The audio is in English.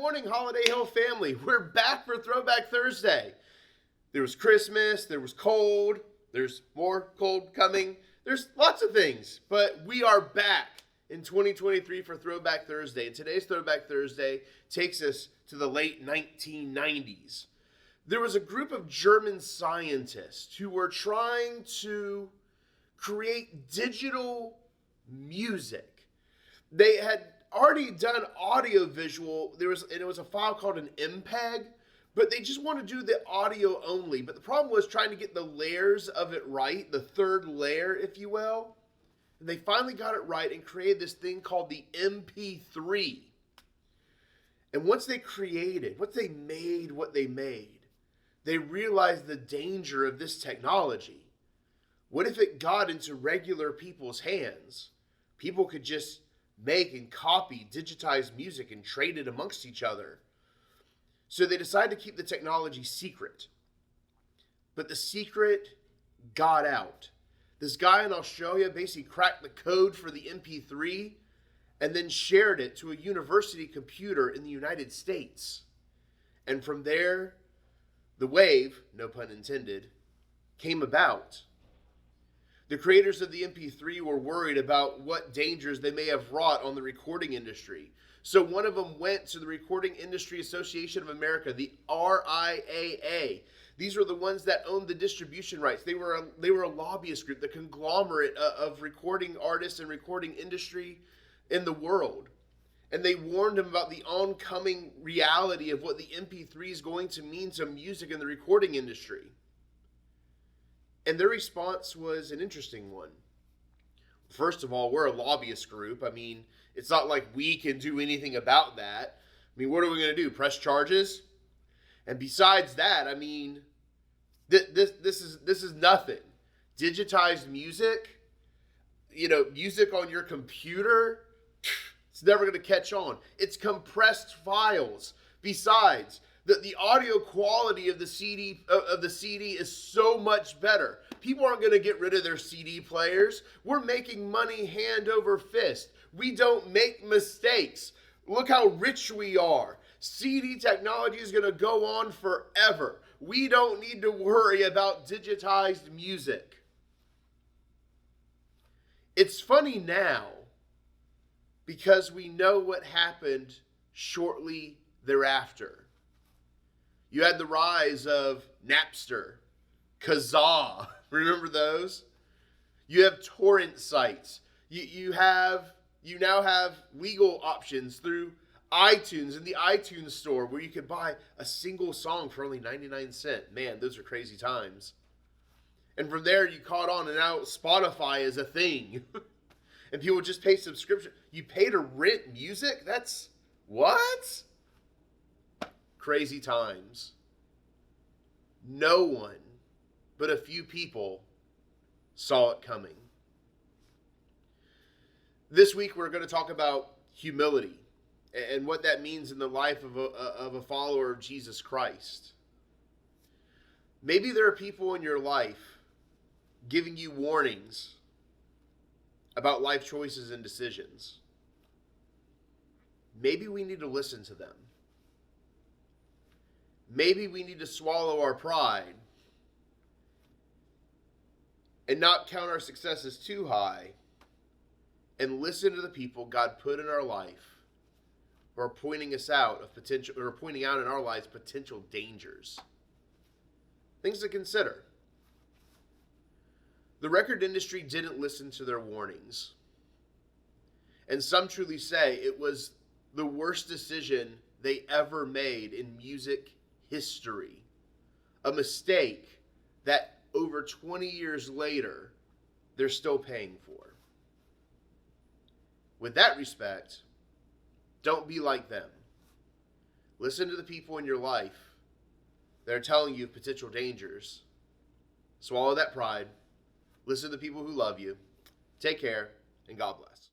morning, Holiday Hill family. We're back for Throwback Thursday. There was Christmas, there was cold, there's more cold coming. There's lots of things, but we are back in 2023 for Throwback Thursday. And today's Throwback Thursday takes us to the late 1990s. There was a group of German scientists who were trying to create digital music. They had already done audio-visual. It was a file called an MPEG, but they just want to do the audio only. But the problem was trying to get the layers of it right, the third layer, if you will. And they finally got it right and created this thing called the MP3. And once they made what they made, they realized the danger of this technology. What if it got into regular people's hands? People could just make and copy digitized music and trade it amongst each other. So they decided to keep the technology secret. But the secret got out. This guy in Australia basically cracked the code for the MP3 and then shared it to a university computer in the United States. And from there, the wave, no pun intended, came about. The creators of the MP3 were worried about what dangers they may have wrought on the recording industry. So one of them went to the Recording Industry Association of America, the RIAA. These were the ones that owned the distribution rights. They were a lobbyist group, the conglomerate of recording artists and recording industry in the world. And they warned him about the oncoming reality of what the MP3 is going to mean to music in the recording industry. And their response was an interesting one. First of all, we're a lobbyist group. I mean, it's not like we can do anything about that. I mean, what are we going to do? Press charges? And besides that, I mean, this is nothing. Digitized music, music on your computer, it's never going to catch on. It's compressed files. Besides, the audio quality of the CD is so much better. People aren't going to get rid of their CD players. We're making money hand over fist. We don't make mistakes. Look how rich we are. CD technology is going to go on forever. We don't need to worry about digitized music. It's funny now because we know what happened shortly thereafter. You had the rise of Napster, Kazaa. Remember those? You have torrent sites. You now have legal options through iTunes and the iTunes store where you could buy a single song for only 99 cents. Man, those are crazy times. And from there you caught on, and now Spotify is a thing. And people just pay subscription. You pay to rent music? That's what? Crazy times. No one but a few people saw it coming. This week we're going to talk about humility and what that means in the life of a follower of Jesus Christ. Maybe there are people in your life giving you warnings about life choices and decisions. Maybe we need to listen to them. Maybe we need to swallow our pride and not count our successes too high and listen to the people God put in our life who are pointing out in our lives potential dangers. Things to consider. The record industry didn't listen to their warnings. And some truly say it was the worst decision they ever made in music history. A mistake that over 20 years later, they're still paying for. With that respect, don't be like them. Listen to the people in your life that are telling you of potential dangers. Swallow that pride. Listen to the people who love you. Take care, and God bless.